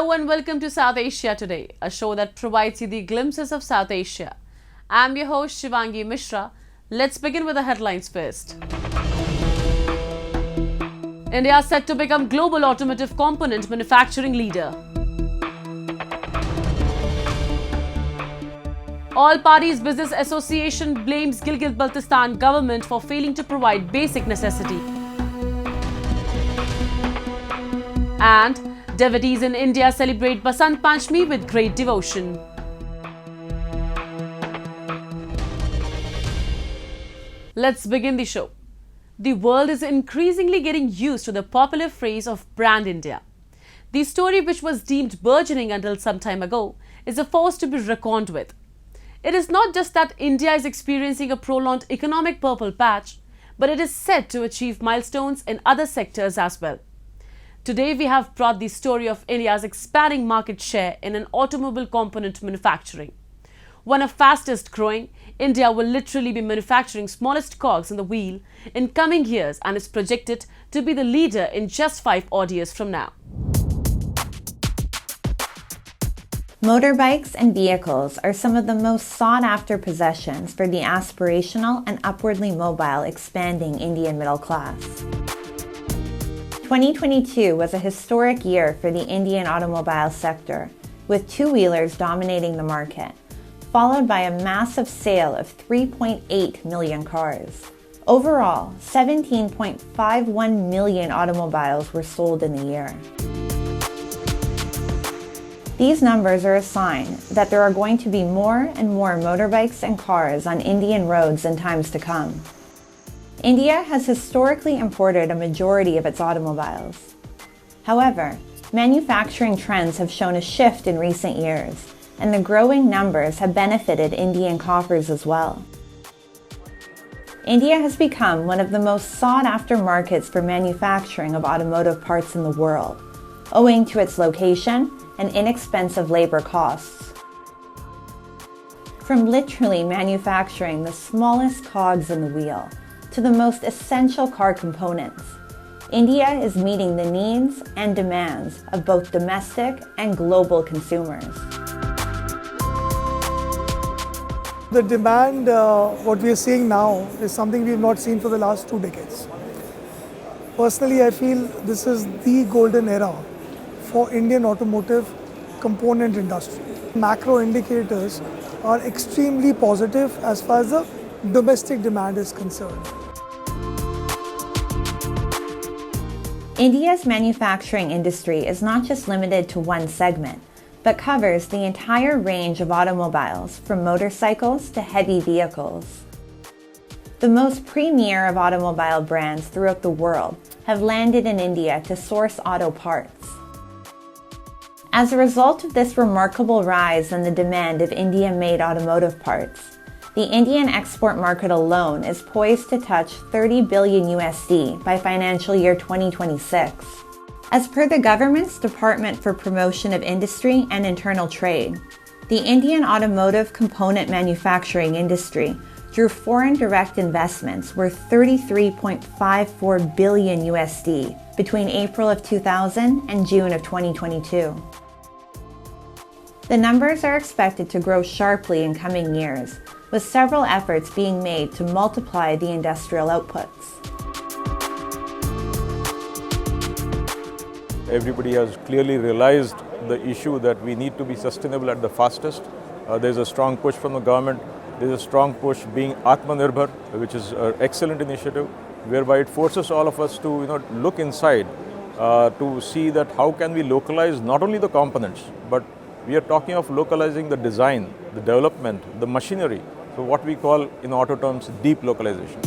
Hello and welcome to South Asia Today, a show that provides you the glimpses of South Asia. I'm your host Shivangi Mishra. Let's begin with the headlines first. India is set to become global automotive component manufacturing leader. All Parties Business Association blames Gilgit-Baltistan government for failing to provide basic necessity. And devotees in India celebrate Basant Panchami with great devotion. Let's begin the show. The world is increasingly getting used to the popular phrase of Brand India. The story, which was deemed burgeoning until some time ago, is a force to be reckoned with. It is not just that India is experiencing a prolonged economic purple patch, but it is set to achieve milestones in other sectors as well. Today, we have brought the story of India's expanding market share in an automobile component manufacturing. One of fastest growing, India will literally be manufacturing smallest cogs in the wheel in coming years and is projected to be the leader in just 5 odd years from now. Motorbikes and vehicles are some of the most sought-after possessions for the aspirational and upwardly mobile expanding Indian middle class. 2022 was a historic year for the Indian automobile sector, with two-wheelers dominating the market, followed by a massive sale of 3.8 million cars. Overall, 17.51 million automobiles were sold in the year. These numbers are a sign that there are going to be more and more motorbikes and cars on Indian roads in times to come. India has historically imported a majority of its automobiles. However, manufacturing trends have shown a shift in recent years, and the growing numbers have benefited Indian coffers as well. India has become one of the most sought-after markets for manufacturing of automotive parts in the world, owing to its location and inexpensive labor costs. From literally manufacturing the smallest cogs in the wheel to the most essential car components, India is meeting the needs and demands of both domestic and global consumers. The demand, what we are seeing now, is something we have not seen for the last 2 decades. Personally, I feel this is the golden era for Indian automotive component industry. Macro indicators are extremely positive as far as the domestic demand is concerned. India's manufacturing industry is not just limited to one segment, but covers the entire range of automobiles, from motorcycles to heavy vehicles. The most premier of automobile brands throughout the world have landed in India to source auto parts. As a result of this remarkable rise in the demand of Indian-made automotive parts, the Indian export market alone is poised to touch $30 billion USD by financial year 2026. As per the government's Department for Promotion of Industry and Internal Trade, the Indian automotive component manufacturing industry drew foreign direct investments worth $33.54 billion USD between April of 2000 and June of 2022. The numbers are expected to grow sharply in coming years, with several efforts being made to multiply the industrial outputs. Everybody has clearly realized the issue that we need to be sustainable at the fastest. There's a strong push from the government. There's a strong push being Atmanirbhar, which is an excellent initiative, whereby it forces all of us to look inside to see that how can we localize not only the components, but we are talking of localizing the design, the development, the machinery. So what we call in auto terms deep localization.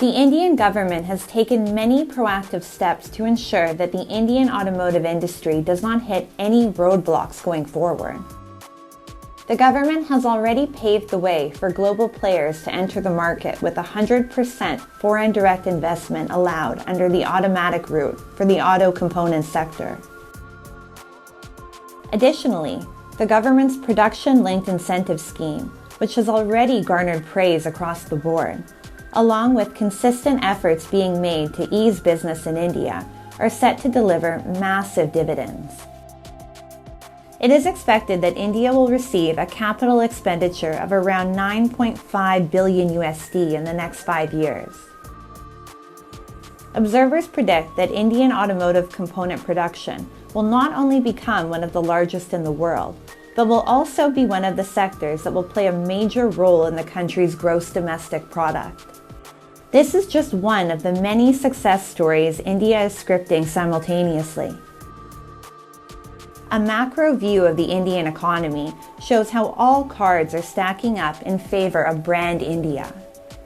The Indian government has taken many proactive steps to ensure that the Indian automotive industry does not hit any roadblocks going forward. The government has already paved the way for global players to enter the market with 100% foreign direct investment allowed under the automatic route for the auto component sector. Additionally, the government's production-linked incentive scheme, which has already garnered praise across the board, along with consistent efforts being made to ease business in India, are set to deliver massive dividends. It is expected that India will receive a capital expenditure of around 9.5 billion USD in the next 5 years. Observers predict that Indian automotive component production will not only become one of the largest in the world, but will also be one of the sectors that will play a major role in the country's gross domestic product. This is just one of the many success stories India is scripting simultaneously. A macro view of the Indian economy shows how all cards are stacking up in favor of Brand India.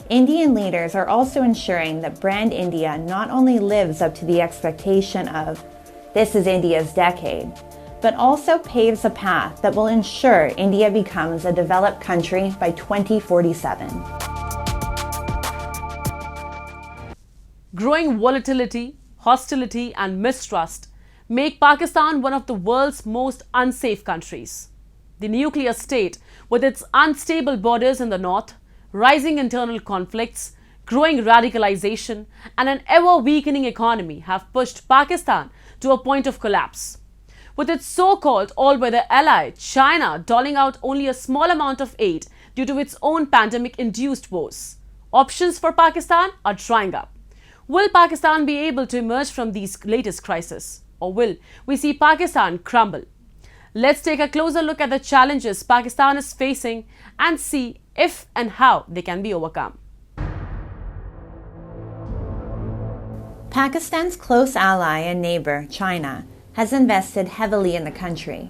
Indian leaders are also ensuring that Brand India not only lives up to the expectation of "this is India's decade," but also paves a path that will ensure India becomes a developed country by 2047. Growing volatility, hostility, and mistrust make Pakistan one of the world's most unsafe countries. The nuclear state, with its unstable borders in the north, rising internal conflicts, growing radicalization, and an ever-weakening economy have pushed Pakistan to a point of collapse. With its so-called all-weather ally, China, doling out only a small amount of aid due to its own pandemic-induced woes, options for Pakistan are drying up. Will Pakistan be able to emerge from these latest crises, or will we see Pakistan crumble? Let's take a closer look at the challenges Pakistan is facing and see if and how they can be overcome. Pakistan's close ally and neighbor, China, has invested heavily in the country,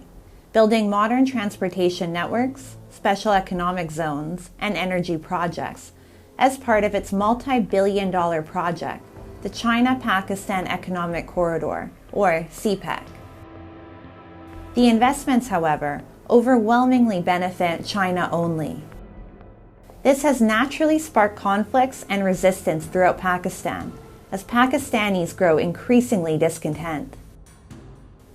building modern transportation networks, special economic zones, and energy projects as part of its multi-billion-dollar project, the China-Pakistan Economic Corridor, or CPEC. The investments, however, overwhelmingly benefit China only. This has naturally sparked conflicts and resistance throughout Pakistan, as Pakistanis grow increasingly discontent.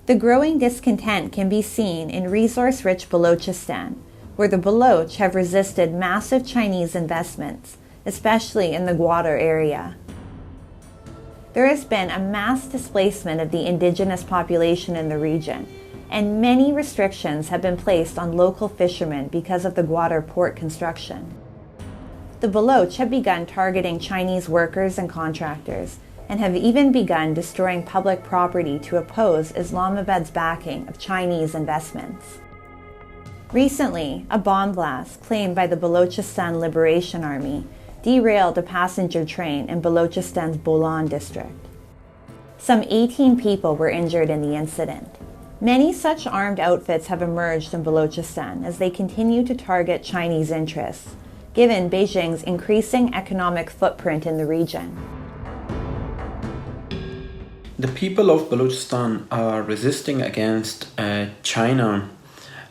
The growing discontent can be seen in resource-rich Balochistan, where the Baloch have resisted massive Chinese investments, especially in the Gwadar area. There has been a mass displacement of the indigenous population in the region, and many restrictions have been placed on local fishermen because of the Gwadar port construction. The Baloch have begun targeting Chinese workers and contractors, and have even begun destroying public property to oppose Islamabad's backing of Chinese investments. Recently, a bomb blast claimed by the Balochistan Liberation Army derailed a passenger train in Balochistan's Bolan district. Some 18 people were injured in the incident. Many such armed outfits have emerged in Balochistan as they continue to target Chinese interests, given Beijing's increasing economic footprint in the region. The people of Balochistan are resisting against China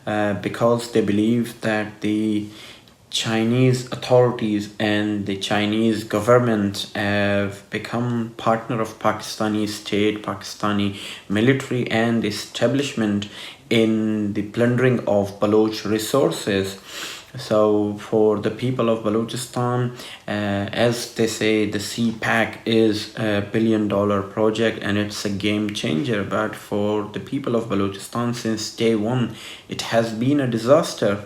because they believe that the Chinese authorities and the Chinese government have become partner of Pakistani state, Pakistani military and establishment in the plundering of Baloch resources. So for the people of Balochistan, as they say, the CPAC is a billion-dollar project and it's a game changer. But for the people of Balochistan, since day one, it has been a disaster.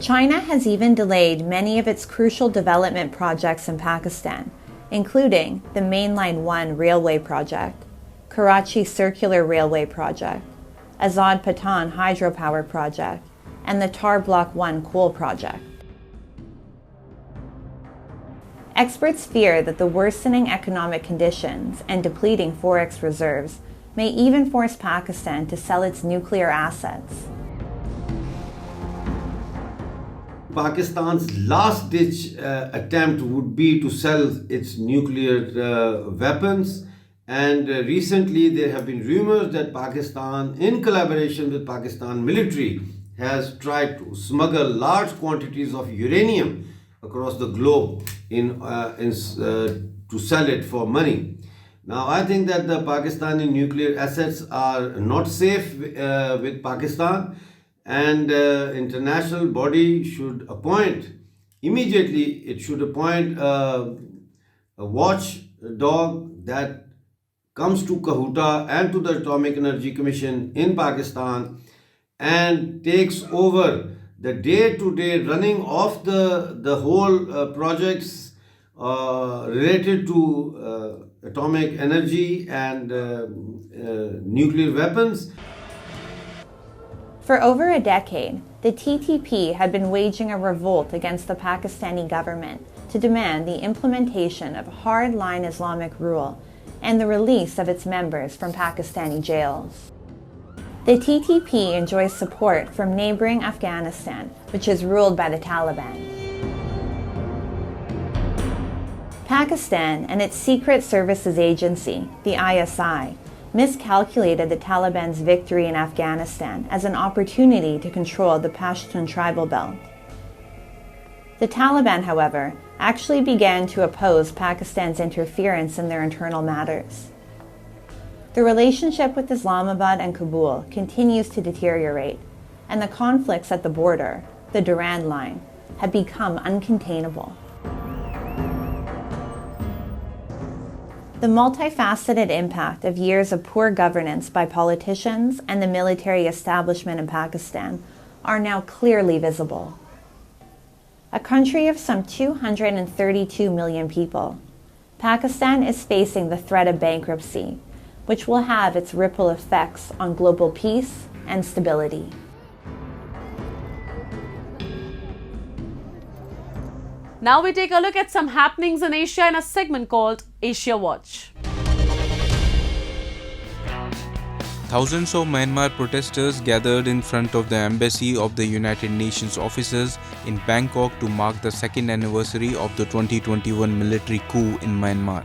China has even delayed many of its crucial development projects in Pakistan, including the Mainline 1 railway project, Karachi Circular Railway project, Azad Patan hydropower project, and the Tar Block 1 coal project. Experts fear that the worsening economic conditions and depleting forex reserves may even force Pakistan to sell its nuclear assets. Pakistan's last-ditch attempt would be to sell its nuclear weapons, and recently there have been rumors that Pakistan, in collaboration with Pakistan military, has tried to smuggle large quantities of uranium across the globe to sell it for money. Now, I think that the Pakistani nuclear assets are not safe with Pakistan, and international body should appoint immediately. It should appoint a watchdog that comes to Kahuta and to the Atomic Energy Commission in Pakistan and takes over the day-to-day running of the whole projects related to atomic energy and nuclear weapons. For over a decade, the TTP had been waging a revolt against the Pakistani government to demand the implementation of hard-line Islamic rule and the release of its members from Pakistani jails. The TTP enjoys support from neighboring Afghanistan, which is ruled by the Taliban. Pakistan and its secret services agency, the ISI, miscalculated the Taliban's victory in Afghanistan as an opportunity to control the Pashtun tribal belt. The Taliban, however, actually began to oppose Pakistan's interference in their internal matters. The relationship with Islamabad and Kabul continues to deteriorate, and the conflicts at the border, the Durand Line, have become uncontainable. The multifaceted impact of years of poor governance by politicians and the military establishment in Pakistan are now clearly visible. A country of some 232 million people, Pakistan is facing the threat of bankruptcy, which will have its ripple effects on global peace and stability. Now we take a look at some happenings in Asia in a segment called Asia Watch. Thousands of Myanmar protesters gathered in front of the embassy of the United Nations officers in Bangkok to mark the second anniversary of the 2021 military coup in Myanmar.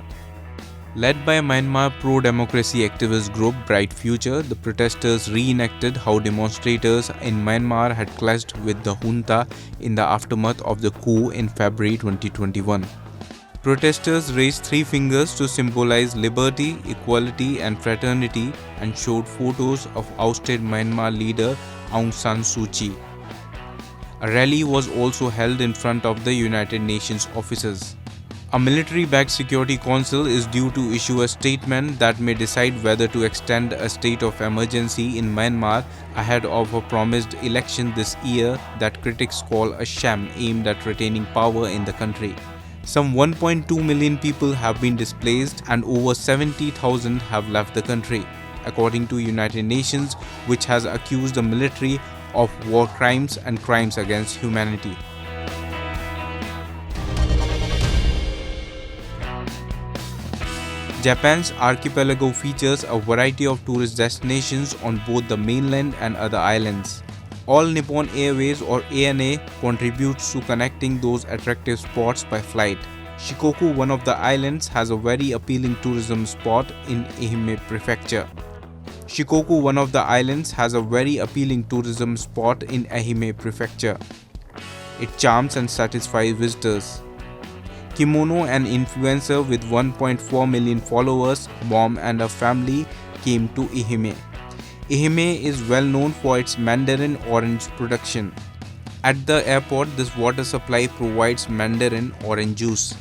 Led by Myanmar pro-democracy activist group Bright Future, the protesters reenacted how demonstrators in Myanmar had clashed with the junta in the aftermath of the coup in February 2021. Protesters raised three fingers to symbolize liberty, equality and fraternity and showed photos of ousted Myanmar leader Aung San Suu Kyi. A rally was also held in front of the United Nations offices. A military-backed Security Council is due to issue a statement that may decide whether to extend a state of emergency in Myanmar ahead of a promised election this year that critics call a sham aimed at retaining power in the country. Some 1.2 million people have been displaced and over 70,000 have left the country, according to United Nations, which has accused the military of war crimes and crimes against humanity. Japan's archipelago features a variety of tourist destinations on both the mainland and other islands. All Nippon Airways or ANA contributes to connecting those attractive spots by flight. Shikoku, one of the islands, has a very appealing tourism spot in Ehime Prefecture. It charms and satisfies visitors. Kimono, an influencer with 1.4 million followers, Mom and her family came to Ehime. Ehime is well known for its mandarin orange production. At the airport, this water supply provides mandarin orange juice.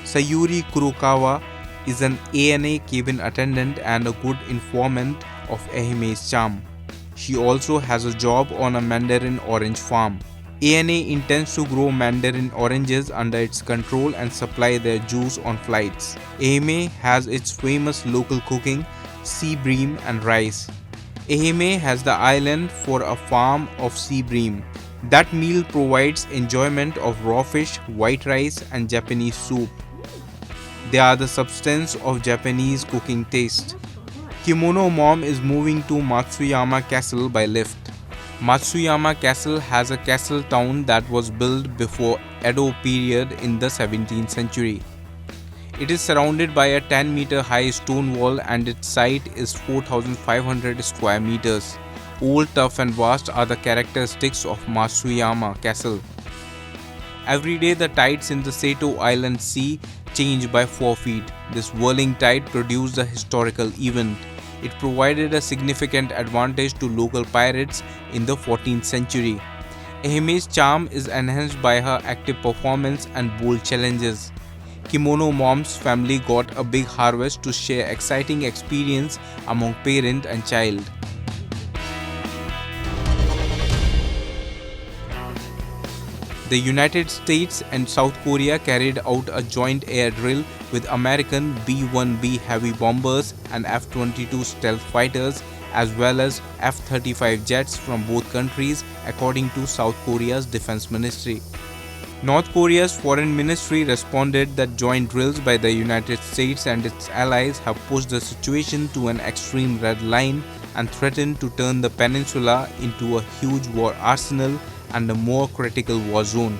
Sayuri Kurokawa is an ANA cabin attendant and a good informant of Ehime's charm. She also has a job on a mandarin orange farm. ANA intends to grow mandarin oranges under its control and supply their juice on flights. Ehime has its famous local cooking, sea bream and rice. Ehime has the island for a farm of sea bream. That meal provides enjoyment of raw fish, white rice and Japanese soup. They are the substance of Japanese cooking taste. Kimono Mom is moving to Matsuyama Castle by lift. Matsuyama Castle has a castle town that was built before Edo period in the 17th century. It is surrounded by a 10-meter high stone wall and its site is 4,500 square meters. Old, tough and vast are the characteristics of Matsuyama Castle. Every day the tides in the Seto Island Sea change by 4 feet. This whirling tide produced a historical event. It provided a significant advantage to local pirates in the 14th century. Ehime's charm is enhanced by her active performance and bold challenges. Kimono Mom's family got a big harvest to share exciting experience among parent and child. The United States and South Korea carried out a joint air drill with American B-1B heavy bombers and F-22 stealth fighters as well as F-35 jets from both countries, according to South Korea's defense ministry. North Korea's foreign ministry responded that joint drills by the United States and its allies have pushed the situation to an extreme red line and threatened to turn the peninsula into a huge war arsenal and a more critical war zone.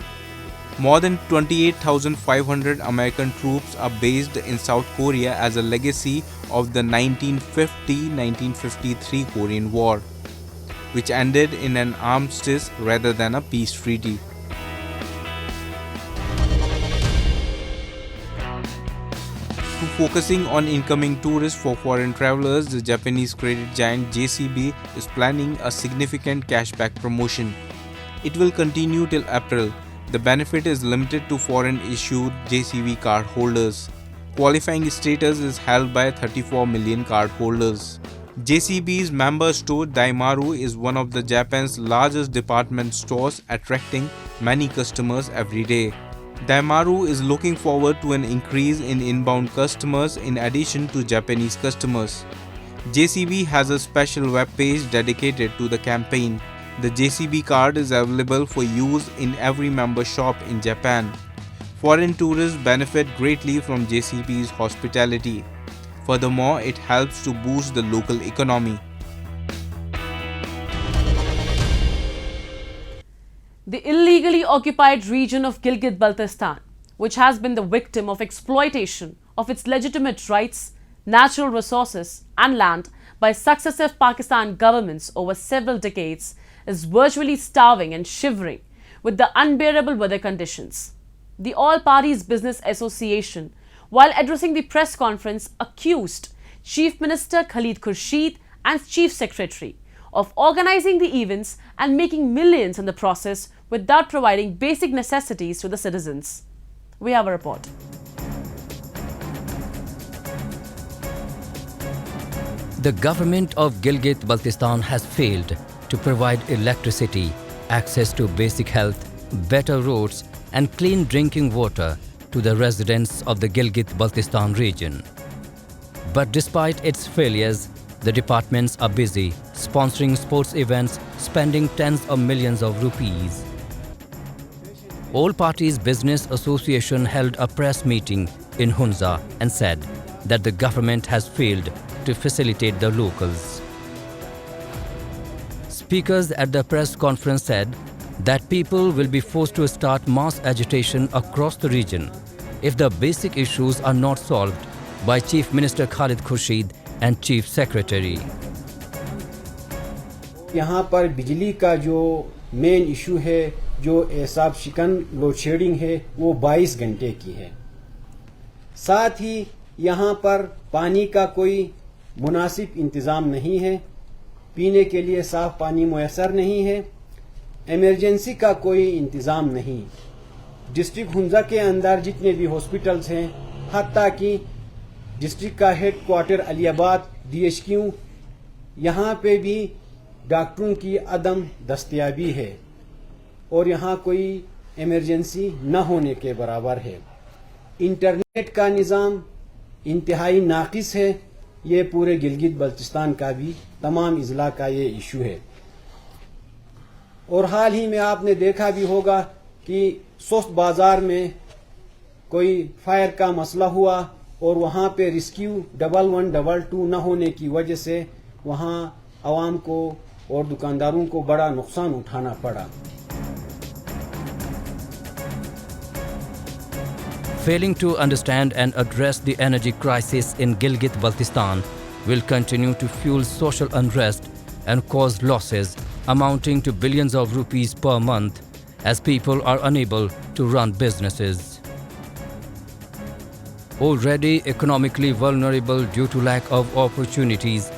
More than 28,500 American troops are based in South Korea as a legacy of the 1950-1953 Korean War, which ended in an armistice rather than a peace treaty. Focusing on incoming tourists for foreign travelers, the Japanese credit giant JCB is planning a significant cashback promotion. It will continue till April. The benefit is limited to foreign issued JCB card holders. Qualifying status is held by 34 million card holders. JCB's member store Daimaru is one of the Japan's largest department stores, attracting many customers every day. Daimaru is looking forward to an increase in inbound customers in addition to Japanese customers. JCB has a special web page dedicated to the campaign. The JCB card is available for use in every member shop in Japan. Foreign tourists benefit greatly from JCB's hospitality. Furthermore, it helps to boost the local economy. The illegally occupied region of Gilgit-Baltistan, which has been the victim of exploitation of its legitimate rights, natural resources and land by successive Pakistan governments over several decades, is virtually starving and shivering with the unbearable weather conditions. The All Parties Business Association, while addressing the press conference, accused Chief Minister Khalid Khurshid and Chief Secretary of organizing the events and making millions in the process without providing basic necessities to the citizens. We have a report. The government of Gilgit-Baltistan has failed to provide electricity, access to basic health, better roads and clean drinking water to the residents of the Gilgit-Baltistan region. But despite its failures, the departments are busy sponsoring sports events, spending tens of millions of rupees. All Parties Business Association held a press meeting in Hunza and said that the government has failed to facilitate the locals. Speakers at the press conference said that people will be forced to start mass agitation across the region if the basic issues are not solved by Chief Minister Khalid Khurshid and Chief Secretary. यहाँ पर बिजली का जो main issue है, जो एसाब शिकन load shedding है, वो 22 घंटे की है। साथ ही यहाँ पर पानी का कोई मुनासिब इंतज़ाम नहीं है, पीने के लिए साफ पानी मुयसर नहीं है, इमरजेंसी का कोई इंतज़ाम नहीं। डिस्ट्रिक्ट हुंजा के अंदर जितने भी हॉस्पिटल्स हैं, हत्ता कि डिस्ट्रिक्ट का हेड क्वार्टर अलीबाद DHQ, यहाँ पे भी डॉक्टरों की अदम दस्तयाबी है और यहाँ कोई इमरजेंसी न होने के बराबर है। इंटरनेट का निज़ाम इंतहाई नाकिस है। ये पूरे गिलगित बल्तिस्तान का भी तमाम अजला का ये इशू है। और हाल ही में आपने देखा भी होगा कि सोस्त बाजार में कोई फायर का मसला हुआ और वहाँ पे रेस्क्यू 1112 न होने की वजह से वहाँ आवाम को और दुकानदारों को बड़ा नुकसान उठाना पड़ा। Failing to understand and address the energy crisis in Gilgit-Baltistan will continue to fuel social unrest and cause losses amounting to billions of rupees per month as people are unable to run businesses. Already economically vulnerable due to lack of opportunities,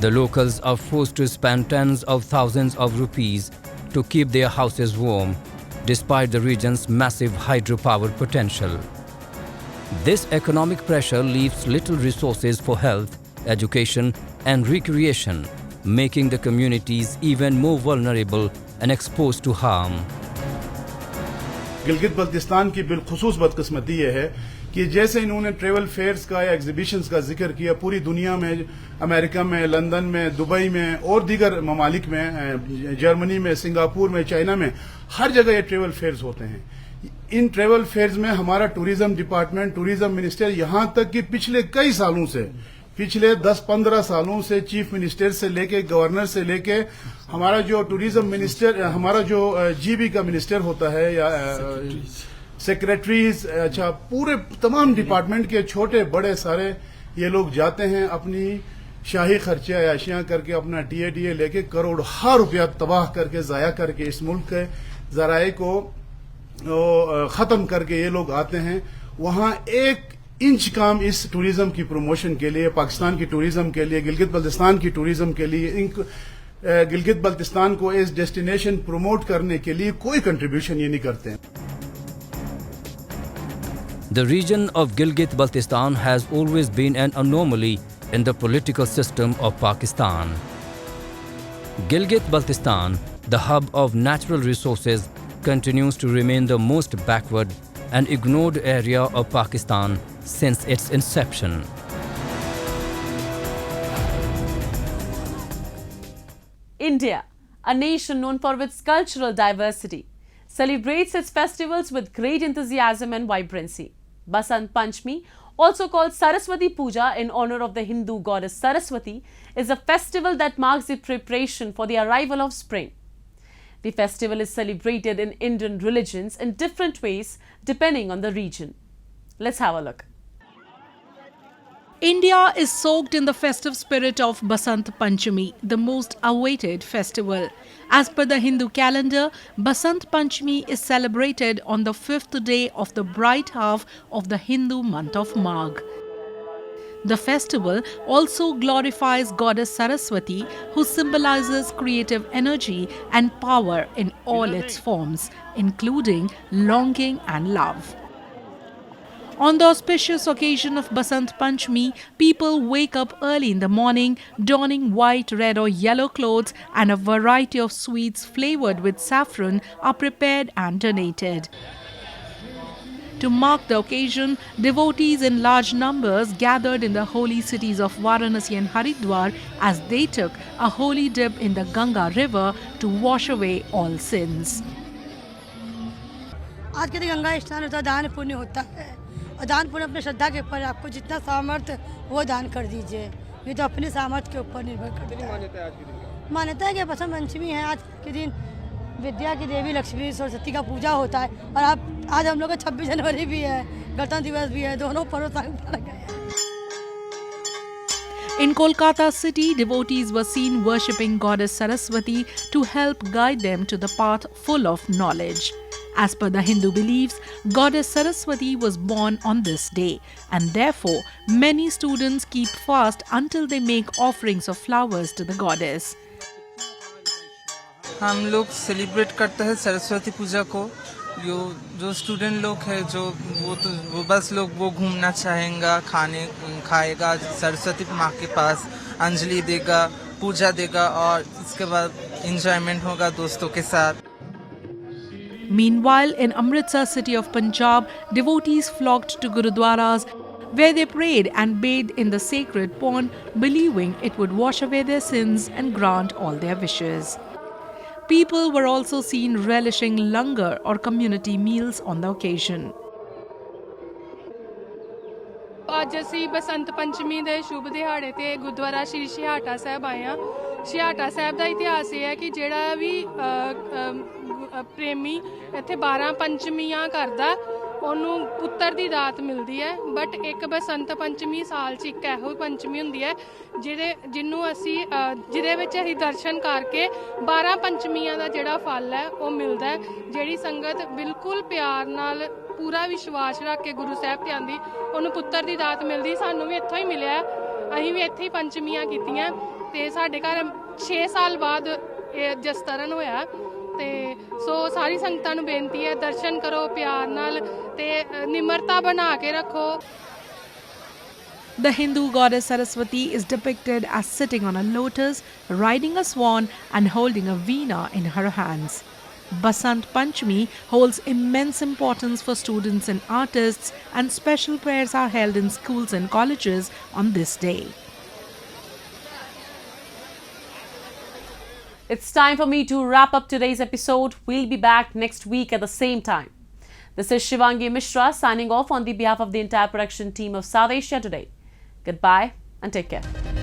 the locals are forced to spend tens of thousands of rupees to keep their houses warm, despite the region's massive hydropower potential. This economic pressure leaves little resources for health, education and recreation, making the communities even more vulnerable and exposed to harm. Gilgit Baltistan की बिलखुसूस बदकिस्मती ये है कि जैसे इन्होंने travel fears का या exhibitions का जिक्र किया, पूरी दुनिया में, अमेरिका में, लंदन में, दुबई में और दीगर ममालिक में, जर्मनी में, सिंगापुर में, चाइना में, हर जगह ये ट्रेवल फेयर्स होते हैं। इन ट्रेवल फेयर्स में हमारा टूरिज्म डिपार्टमेंट, टूरिज्म मिनिस्टर, यहाँ तक कि पिछले कई सालों से, पिछले 10-15 सालों से चीफ मिनिस्टर से लेके, गवर्नर से लेके, हमारा जो टूरिज्म मिनिस्टर, हमारा जो जीबी का मिनिस्टर होता है या सेक्रेटरीज, अच्छा, पूरे तमाम डिपार्टमेंट के छोटे बड़े सारे ये लोग जाते हैं, अपनी शाही खर्चे अयाशियां करके, अपना टीए लेके करोड़ों रुपया तबाह करके, जाया करके, इस मुल्क के जराए को खत्म करके ये लोग आते हैं। वहां एक इंच काम इस टूरिज्म की प्रमोशन के लिए, पाकिस्तान की टूरिज्म के लिए, गिलगित बल्तिस्तान की टूरिज्म के लिए, गिलगित बल्तिस्तान को एज डेस्टिनेशन प्रमोट करने के लिए कोई कंट्रीब्यूशन ये नहीं करते हैं। The region of Gilgit-Baltistan has always been an anomaly in the political system of Pakistan. Gilgit-Baltistan, the hub of natural resources, continues to remain the most backward and ignored area of Pakistan since its inception. India, a nation known for its cultural diversity, celebrates its festivals with great enthusiasm and vibrancy. Basant Panchami, also called Saraswati Puja in honor of the Hindu goddess Saraswati, is a festival that marks the preparation for the arrival of spring. The festival is celebrated in Indian religions in different ways depending on the region. Let's have a look. India is soaked in the festive spirit of Basant Panchami, the most awaited festival. As per the Hindu calendar, Basant Panchami is celebrated on the 5th day of the bright half of the Hindu month of Magh. The festival also glorifies goddess Saraswati, who symbolizes creative energy and power in all its forms, including longing and love. On the auspicious occasion of Basant Panchami, people wake up early in the morning, donning white, red or yellow clothes, and a variety of sweets flavored with saffron are prepared and donated. To mark the occasion, devotees in large numbers gathered in the holy cities of Varanasi and Haridwar as they took a holy dip in the Ganga river to wash away all sins. आज के दिन गंगा स्नान होता है, दान पुण्य होता है, और दान पुण्य अपने श्रद्धा के ऊपर, आपको जितना सामर्थ्य वो दान कर दीजिए, ये तो अपने सामर्थ्य के ऊपर निर्भर करता है। मान्यता है कि बसंत पंचमी है, आज के दिन विद्या की देवी लक्ष्मी सरस्वती का पूजा होता है, और आज हम लोग का 26 जनवरी भी है, गणतंत्र दिवस भी है, दोनों पर्व पड़ गए हैं। In Kolkata city, devotees were seen worshipping goddess Saraswati to help guide them to the path full of knowledge. As per the Hindu beliefs, goddess Saraswati was born on this day, and therefore many students keep fast until they make offerings of flowers to the goddess. हम लोग celebrate करते हैं सरस्वती पूजा को। जो student लोग है, जो वो बस लोग वो घूमना चाहेगा, खाएगा सरस्वती माँ के पास, अंजलि देगा, पूजा देगा, और इसके बाद एंजॉयमेंट होगा दोस्तों के साथ। Meanwhile, in Amritsar city of Punjab, devotees flocked to gurudwaras where they prayed and bathed in the sacred pond, believing it would wash away their sins and grant all their wishes. People were also seen relishing langar or community meals on the occasion. ਅੱਜ ਅਸੀਂ ਬਸੰਤ ਪੰਚਮੀ ਦੇ ਸ਼ੁਭ ਦਿਹਾੜੇ ਤੇ ਗੁਰਦੁਆਰਾ ਸ਼੍ਰੀ ਛਿਹਾਟਾ ਸਾਹਿਬ ਆਏ ਹਾਂ। ਛਿਹਾਟਾ ਸਾਹਿਬ ਦਾ ਇਤਿਹਾਸ ਇਹ ਹੈ ਕਿ ਜਿਹੜਾ ਵੀ ਪ੍ਰੇਮੀ ਇੱਥੇ 12 ਪੰਚਮੀਆਂ ਕਰਦਾ, ਉਹਨੂੰ ਪੁੱਤਰ ਦੀ ਦਾਤ ਮਿਲਦੀ ਹੈ। ਬਟ ਇੱਕ ਬਸੰਤ ਪੰਚਮੀ ਸਾਲ 'ਚ ਇੱਕ ਇਹੋ ਪੰਚਮੀ ਹੁੰਦੀ ਹੈ ਜਿਹਦੇ ਵਿੱਚ ਅਸੀਂ ਦਰਸ਼ਨ ਕਰਕੇ 12 ਪੰਚਮੀਆਂ ਦਾ ਜਿਹੜਾ ਫਲ ਹੈ ਉਹ ਮਿਲਦਾ ਹੈ। ਜਿਹੜੀ ਸੰਗਤ ਬਿਲਕੁਲ ਪਿਆਰ ਨਾਲ ਪੂਰਾ ਵਿਸ਼ਵਾਸ ਰੱਖ ਕੇ ਗੁਰੂ ਸਾਹਿਬ ਤੇ ਆਂਦੀ, ਉਹਨੂੰ ਪੁੱਤਰ ਦੀ ਦਾਤ ਮਿਲਦੀ। ਸਾਨੂੰ ਵੀ ਇੱਥੋਂ ਹੀ ਮਿਲਿਆ, ਅਸੀਂ ਵੀ ਇੱਥੇ ਹੀ ਪੰਚਮੀਆਂ ਕੀਤੀਆਂ, ਤੇ ਸਾਡੇ ਘਰ 6 ਸਾਲ ਬਾਅਦ ਇਹ ਜਸਤਰਨ ਹੋਇਆ, ਤੇ ਸੋ ਸਾਰੀ ਸੰਗਤਾਂ ਨੂੰ ਬੇਨਤੀ ਹੈ ਦਰਸ਼ਨ ਕਰੋ ਪਿਆਰ ਨਾਲ ਤੇ ਨਿਮਰਤਾ ਬਣਾ ਕੇ ਰੱਖੋ। The Hindu goddess Saraswati is depicted as sitting on a lotus, riding a swan and holding a veena in her hands. Basant Panchami holds immense importance for students and artists, and special prayers are held in schools and colleges on this day. It's time for me to wrap up today's episode. We'll be back next week at the same time. This is Shivangi Mishra signing off on the behalf of the entire production team of South Asia Today. Goodbye and take care.